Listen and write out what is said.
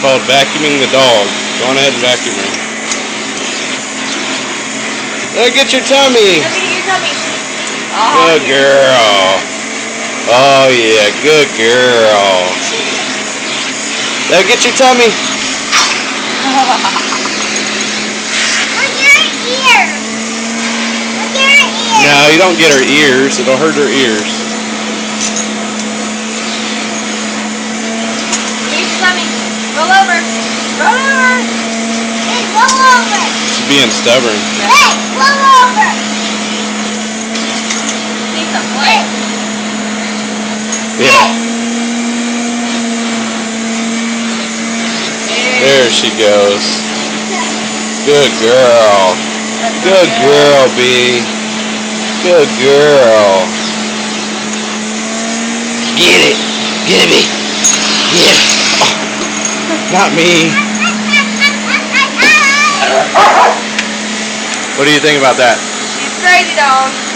called vacuuming the dog. Go on ahead and vacuum her. Let her get your tummy. Let me get your tummy. Good girl. Oh yeah, good girl. Let her get your tummy. No, you don't get her ears. It'll hurt her ears. Roll over. Roll over. Hey, roll over. She's being stubborn. Hey, roll over. Need some play. Yeah. There she goes. Good girl. Good girl, B. Good girl. Get it. Get it, B. Get it. Oh, not me. What do you think about that? She's crazy, dog.